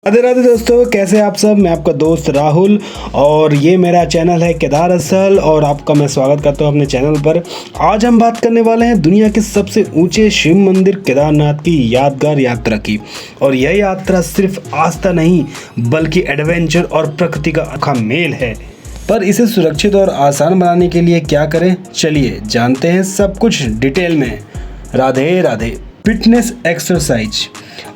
राधे राधे दोस्तों, कैसे आप सब। मैं आपका दोस्त राहुल और ये मेरा चैनल है केदार असल और आपका मैं स्वागत करता हूँ अपने चैनल पर। आज हम बात करने वाले हैं दुनिया के सबसे ऊंचे शिव मंदिर केदारनाथ की यादगार यात्रा की। और यह यात्रा सिर्फ आस्था नहीं बल्कि एडवेंचर और प्रकृति का मेल है। पर इसे सुरक्षित और आसान बनाने के लिए क्या करें, चलिए जानते हैं सब कुछ डिटेल में। राधे राधे। Fitness exercise.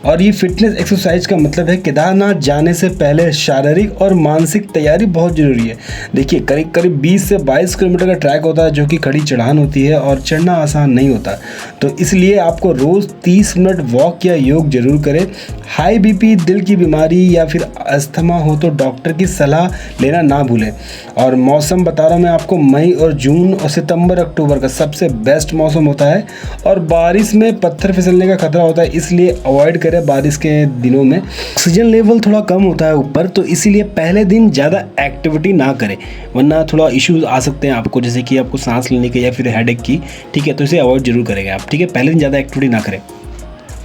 और ये फिटनेस एक्सरसाइज का मतलब है केदारनाथ जाने से पहले शारीरिक और मानसिक तैयारी बहुत ज़रूरी है। देखिए करीब करीब 20 से 22 किलोमीटर का ट्रैक होता है जो कि खड़ी चढ़ान होती है और चढ़ना आसान नहीं होता। तो इसलिए आपको रोज़ 30 मिनट वॉक या योग जरूर करें। हाई बीपी, दिल की बीमारी या फिर अस्थमा हो तो डॉक्टर की सलाह लेना ना भूलें। और मौसम बता रहा हूँ मैं आपको, मई और जून और सितंबर अक्टूबर का सबसे बेस्ट मौसम होता है। और बारिश में पत्थर फिसलने का खतरा होता है, इसलिए अवॉइड करें बारिश के दिनों में। ऑक्सीजन लेवल थोड़ा कम होता है ऊपर, तो इसीलिए पहले दिन ज़्यादा एक्टिविटी ना करें वरना थोड़ा इश्यूज आ सकते हैं आपको, जैसे कि आपको सांस लेने के या फिर हेडेक की। ठीक है, तो इसे अवॉइड जरूर करेंगे आप। ठीक है, पहले दिन ज़्यादा एक्टिविटी ना करें।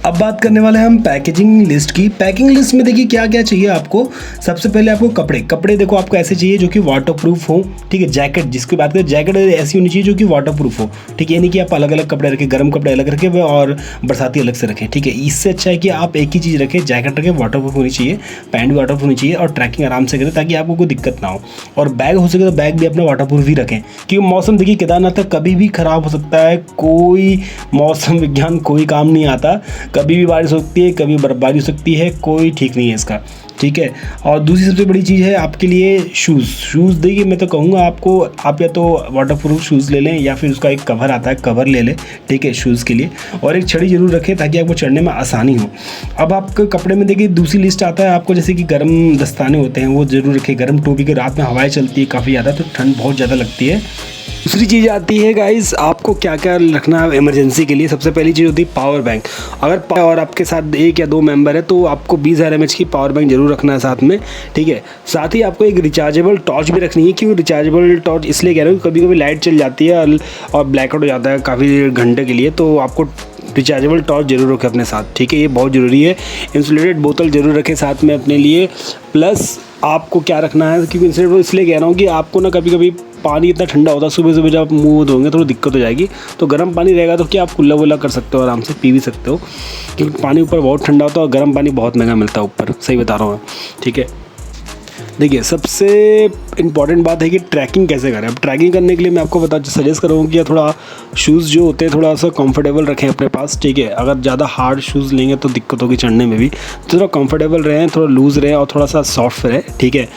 अब बात करने वाले हैं हम पैकेजिंग लिस्ट की। पैकिंग लिस्ट में देखिए क्या क्या चाहिए आपको। सबसे पहले आपको कपड़े देखो आपको ऐसे चाहिए जो कि वाटरप्रूफ हो। ठीक है, जैकेट जिसकी बात करें, जैकेट ऐसी होनी चाहिए जो कि वाटरप्रूफ हो। ठीक है, यानी कि आप अलग अलग कपड़े रखें, गर्म कपड़े अलग रखें और बरसाती अलग से रखें। ठीक है, इससे अच्छा है कि आप एक ही चीज़ रखें, जैकेट रखें, वाटरप्रूफ होनी चाहिए, पैंट भी वाटरप्रूफ होनी चाहिए और ट्रैकिंग आराम से करें ताकि आपको कोई दिक्कत ना हो। और बैग हो सके तो बैग भी अपना वाटरप्रूफ ही रखें, क्योंकि मौसम देखिए केदारनाथ का कभी भी ख़राब हो सकता है। कोई मौसम विज्ञान कोई काम नहीं आता, कभी भी बारिश हो सकती है, कभी बर्फबारी हो सकती है, कोई ठीक नहीं है इसका। ठीक है, और दूसरी सबसे बड़ी चीज़ है आपके लिए शूज़ देखिए मैं तो कहूँगा आपको, आप या तो वाटरप्रूफ शूज़ ले लें या फिर उसका एक कवर आता है, कवर ले लें। ठीक है, शूज़ के लिए। और एक छड़ी जरूर रखें ताकि आपको चढ़ने में आसानी हो। अब आपके कपड़े में देखिए दूसरी लिस्ट आता है आपको, जैसे कि गर्म दस्ताने होते हैं वो ज़रूर रखें, गर्म टोपी के। रात में हवाएं चलती है काफ़ी ज़्यादा तो ठंड बहुत ज़्यादा लगती है। दूसरी चीज़ आती है गाइस, आपको क्या क्या रखना है इमरजेंसी के लिए। सबसे पहली चीज़ होती है पावर बैंक। अगर और आपके साथ एक या दो मेंबर है तो आपको 20,000 mAh की पावर बैंक जरूर रखना है साथ में। ठीक है, साथ ही आपको एक रिचार्जेबल टॉर्च भी रखनी है, क्योंकि रिचार्जेबल टॉर्च इसलिए कह रहा हूँ कभी कभी लाइट चल जाती है और ब्लैकआउट हो जाता है काफ़ी घंटे के लिए, तो आपको रिचार्जेबल टॉर्च जरूर रखें अपने साथ। ठीक है, ये बहुत ज़रूरी है। इंसुलेटेड बोतल जरूर रखें साथ में अपने लिए। प्लस आपको क्या रखना है, क्योंकि इंसुलेटेड इसलिए कह रहा हूँ कि आपको ना कभी कभी पानी इतना ठंडा होता है, सुबह सुबह जब आप मुँह धोएंगे थोड़ी दिक्कत हो जाएगी। तो गर्म पानी रहेगा तो क्या आप कुल्ला वुल्ला कर सकते हो, आराम से पी भी सकते हो, क्योंकि पानी ऊपर बहुत ठंडा होता है और गर्म पानी बहुत महंगा मिलता है ऊपर। सही बता रहा हूँ मैं। ठीक है, देखिए सबसे इम्पॉर्टेंट बात है कि ट्रैकिंग कैसे करें। अब ट्रैकिंग करने के लिए मैं आपको सजेस्ट करूँगा कि थोड़ा शूज़ जो होते हैं थोड़ा सा कंफर्टेबल रखें अपने पास। ठीक है, अगर ज़्यादा हार्ड शूज़ लेंगे तो दिक्कत होगी चढ़ने में भी, तो थोड़ा कंफर्टेबल रहें, थोड़ा लूज़ रहें और थोड़ा सा सॉफ्ट रहे। ठीक है,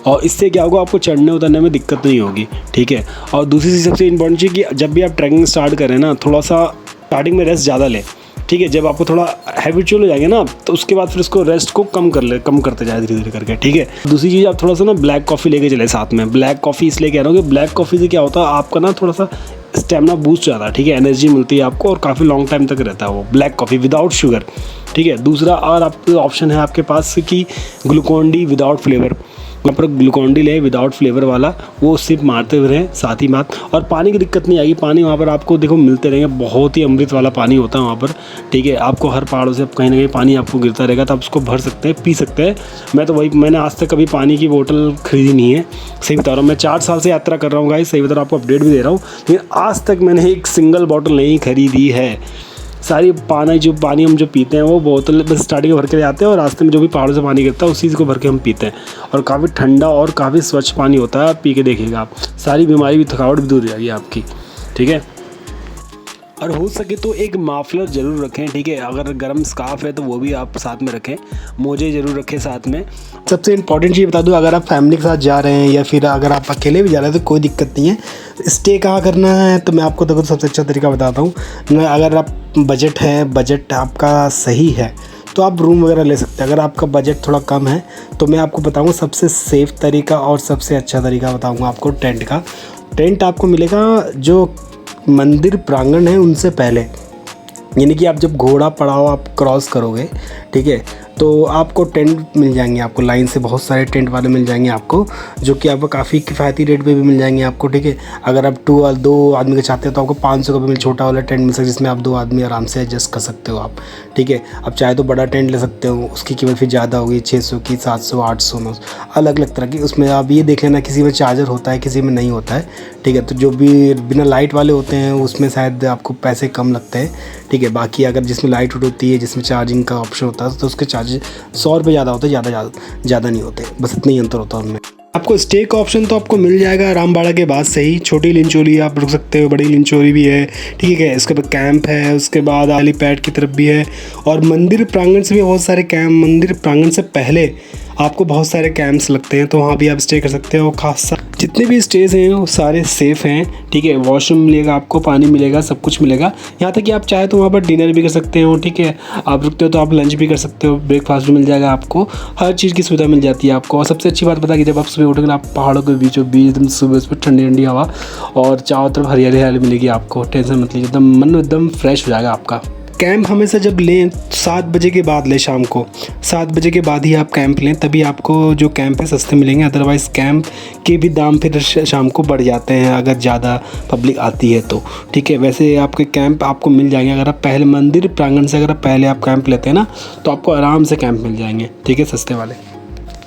और इससे क्या होगा, आपको चढ़ने उतरने में दिक्कत नहीं होगी। ठीक है, और दूसरी चीज़ सबसे इम्पॉर्टेंट चीज़ कि जब भी आप ट्रैकिंग स्टार्ट करें ना, थोड़ा सा स्टार्टिंग में रेस्ट ज़्यादा लें। ठीक है, जब आपको थोड़ा हैबिचुअल हो जाएंगे ना तो उसके बाद फिर उसको रेस्ट को कम करते जाए धीरे धीरे करके। ठीक है, दूसरी चीज़ आप थोड़ा सा ना ब्लैक कॉफ़ी लेके चले साथ में। ब्लैक कॉफ़ी इसलिए कह रहा हूँ कि ब्लैक कॉफ़ी से क्या होता है, आपका ना थोड़ा सा स्टेमिना बूस्ट हो जाता है। ठीक है, एनर्जी मिलती है आपको और काफ़ी लॉन्ग टाइम तक रहता है वो ब्लैक कॉफ़ी विदाउट शुगर। ठीक है, दूसरा और आपके ऑप्शन है आपके पास कि ग्लूकॉन डी विदाउट फ्लेवर। वहाँ पर ग्लूकॉन डी ले विदाउट फ्लेवर वाला, वो सिर्फ मारते हुए रहें साथ ही मात। और पानी की दिक्कत नहीं आएगी, पानी वहाँ पर आपको देखो मिलते रहेंगे, बहुत ही अमृत वाला पानी होता है वहाँ पर। ठीक है, आपको हर पहाड़ों से कहीं ना कहीं पानी आपको गिरता रहेगा, तो आप उसको भर सकते हैं, पी सकते हैं। मैंने आज तक कभी पानी की बोतल खरीदी नहीं है, सही बता रहा हूँ। मैं 4 साल से यात्रा कर रहा हूँ गाइस, सही बता रहा हूँ, आपको अपडेट भी दे रहा हूँ, लेकिन आज तक मैंने एक सिंगल बॉटल नहीं खरीदी है। सारी पानी हम जो पीते हैं वो बोतल बस स्टार्टिंग में भर के आते हैं और रास्ते में जो भी पहाड़ों से पानी गिरता है उसी को भर के हम पीते हैं। और काफ़ी ठंडा और काफ़ी स्वच्छ पानी होता है, आप पी के देखिएगा, आप सारी बीमारी भी, थकावट भी दूर हो जाएगी आपकी। ठीक है, और हो सके तो एक माफलर ज़रूर रखें। ठीक है, अगर गर्म स्कार्फ है तो वो भी आप साथ में रखें, मोजे ज़रूर रखें साथ में। सबसे इम्पॉर्टेंट चीज़ बता दूं, अगर आप फैमिली के साथ जा रहे हैं या फिर अगर आप अकेले भी जा रहे हैं तो कोई दिक्कत नहीं है। स्टे कहाँ करना है तो मैं आपको देखो सबसे अच्छा तरीका बताता हूँ। अगर आप बजट आपका सही है तो आप रूम वगैरह ले सकते हैं। अगर आपका बजट थोड़ा कम है तो मैं आपको बताऊँगा सबसे सेफ़ तरीका और सबसे अच्छा तरीका बताऊँगा आपको टेंट का। टेंट आपको मिलेगा जो मंदिर प्रांगण है उनसे पहले, यानी कि आप जब घोड़ा पड़ाव आप क्रॉस करोगे, ठीक है, तो आपको टेंट मिल जाएंगे, आपको लाइन से बहुत सारे टेंट वाले मिल जाएंगे आपको, जो कि आपको काफ़ी किफ़ायती रेट पे भी मिल जाएंगे आपको, ठीक है। अगर आप 2 आदमी का चाहते हो तो आपको 500 का भी छोटा वाला टेंट मिल सकता है, जिसमें आप 2 आदमी आराम से एडजस्ट कर सकते हो आप, ठीक है। अब चाहे तो बड़ा टेंट ले सकते हो, उसकी कीमत फिर ज़्यादा होगी, 600 की, 700, 800 में, अलग अलग तरह की। उसमें आप ये देख लेना किसी में चार्जर होता है, किसी में नहीं होता है, ठीक है। तो जो भी बिना लाइट वाले होते हैं उसमें शायद आपको पैसे कम लगते हैं, ठीक है। बाकी अगर जिसमें लाइट होती है, जिसमें चार्जिंग का ऑप्शन होता है, तो उसके चार्जेस 100 रुपये ज़्यादा होते हैं, ज़्यादा नहीं होते, बस इतना ही अंतर होता है उनमें। आपको स्टे का ऑप्शन तो आपको मिल जाएगा रामबाड़ा के बाद से ही। छोटी लिंचोली आप रुक सकते हो, बड़ी लिंचोली भी है, ठीक है। उसके बाद कैंप है, उसके बाद हेलीपैड की तरफ भी है, और मंदिर प्रांगण से भी बहुत सारे कैंप, मंदिर प्रांगण से पहले आपको बहुत सारे कैंप्स लगते हैं, तो वहाँ भी आप स्टे कर सकते हो। खासा जितने भी स्टेज हैं वो सारे सेफ़ हैं, ठीक है। वॉशरूम मिलेगा आपको, पानी मिलेगा, सब कुछ मिलेगा। यहाँ तक कि आप चाहे तो वहाँ पर डिनर भी कर सकते हो, ठीक है। आप रुकते हो तो आप लंच भी कर सकते हो, ब्रेकफास्ट भी मिल जाएगा आपको, हर चीज़ की सुविधा मिल जाती है आपको। और सबसे अच्छी बात पता है कि जब आप सुबह उठोगे, आप पहाड़ों के बीचों बीच एकदम सुबह ठंडी ठंडी हवा, और चारों तरफ हरियाली हरियाली मिलेगी आपको, टेंशन मत लीजिए, एकदम मन एकदम फ्रेश हो जाएगा आपका। कैंप हमेशा जब लें 7 बजे के बाद लें, शाम को 7 बजे के बाद ही आप कैंप लें, तभी आपको जो कैंप है सस्ते मिलेंगे। अदरवाइज़ कैंप के भी दाम फिर शाम को बढ़ जाते हैं अगर ज़्यादा पब्लिक आती है तो, ठीक है। वैसे आपके कैंप आपको मिल जाएंगे, अगर आप पहले मंदिर प्रांगण से अगर पहले आप कैंप लेते हैं ना, तो आपको आराम से कैंप मिल जाएंगे, ठीक है, सस्ते वाले।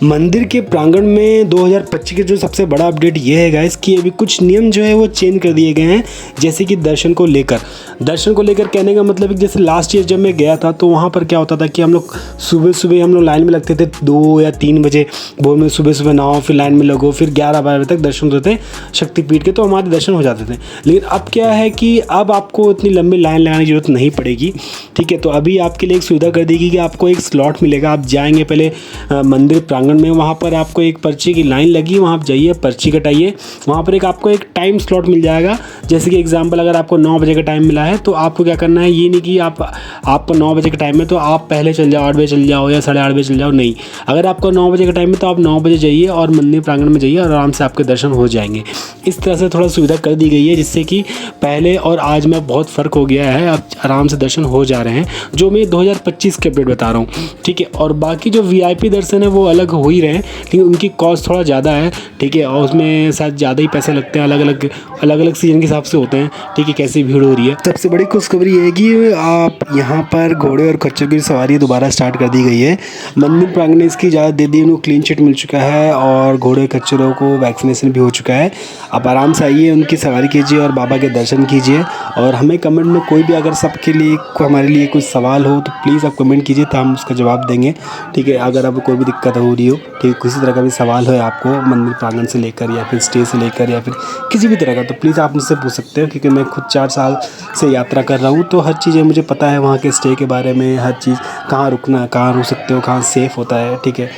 मंदिर के प्रांगण में 2025 के जो सबसे बड़ा अपडेट ये है गाइस कि अभी कुछ नियम जो है वो चेंज कर दिए गए हैं, जैसे कि दर्शन को लेकर कहने का मतलब है, जैसे लास्ट ईयर जब मैं गया था तो वहाँ पर क्या होता था कि हम लोग सुबह हम लोग लाइन में लगते थे 2 या 3 बजे भोर में, सुबह नहाओ, फिर लाइन में लगो, फिर 11-12 बजे तक दर्शन होते थे शक्तिपीठ के, तो हमारे दर्शन हो जाते थे। लेकिन अब क्या है कि अब आपको इतनी लंबी लाइन लगाने की जरूरत नहीं पड़ेगी, ठीक है। तो अभी आपके लिए एक सुविधा कर देगी कि आपको एक स्लॉट मिलेगा, आप जाएंगे पहले मंदिर प्रांगण में, वहाँ पर आपको एक पर्ची की लाइन लगी, वहाँ आप जाइए, पर्ची कटाइए, वहाँ पर आपको एक टाइम स्लॉट मिल जाएगा। जैसे कि एग्जांपल अगर आपको 9 बजे का टाइम मिला है, तो आपको क्या करना है, ये नहीं कि आपको 9 बजे का टाइम है तो आप पहले चल जाओ, 8 बजे चल जाओ या 8:30 बजे चल जाओ, नहीं। अगर आपको 9 बजे का टाइम है तो आप 9 बजे जाइए और मंदिर प्रांगण में जाइए, और आराम से आपके दर्शन हो जाएंगे। इस तरह से थोड़ा सुविधा कर दी गई है, जिससे कि पहले और आज में बहुत फ़र्क हो गया है, अब आराम से दर्शन हो जा रहे हैं, जो मैं 2025 के अपडेट बता रहा हूँ, ठीक है। और बाकी जो VIP दर्शन है वो अलग हो ही रहे हैं, लेकिन उनकी कॉस्ट थोड़ा ज़्यादा है, ठीक है, और उसमें शायद ज़्यादा ही पैसे लगते हैं, अलग अलग सीजन के हिसाब से होते हैं, ठीक है, कैसी भीड़ हो रही है। सबसे बड़ी खुशखबरी ये है कि आप यहाँ पर घोड़े और खच्चर की सवारी दोबारा स्टार्ट कर दी गई है। मंदिर प्रांगण ने इसकी इजाज़त दे दी, उनको क्लीन चिट मिल चुका है, और घोड़े खच्चरों को वैक्सीनेशन भी हो चुका है। आप आराम से आइए, उनकी सवारी कीजिए और बाबा के दर्शन कीजिए। और हमें कमेंट में कोई भी अगर सबके लिए हमारे लिए कुछ सवाल हो तो प्लीज़ आप कमेंट कीजिए, तो हम उसका जवाब देंगे, ठीक है। अगर आपको कोई भी दिक्कत हो रही हो, ठीक है, किसी तरह का भी सवाल है आपको मंदिर प्रांगण से लेकर या फिर स्टे से लेकर या फिर किसी भी तरह का, तो प्लीज़ आप मुझसे पूछ सकते हो, क्योंकि मैं खुद 4 साल से यात्रा कर रहा हूँ, तो हर चीज़ें मुझे पता है, वहाँ के स्टे के बारे में, हर चीज़, कहाँ रुकना, कहाँ रुक सकते हो, कहाँ सेफ़ होता है, ठीक है।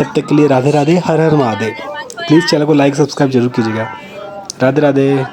तब तक के लिए राधे राधे, हर हर महादेव। प्लीज़ चैनल को लाइक सब्सक्राइब जरूर कीजिएगा। राधे राधे।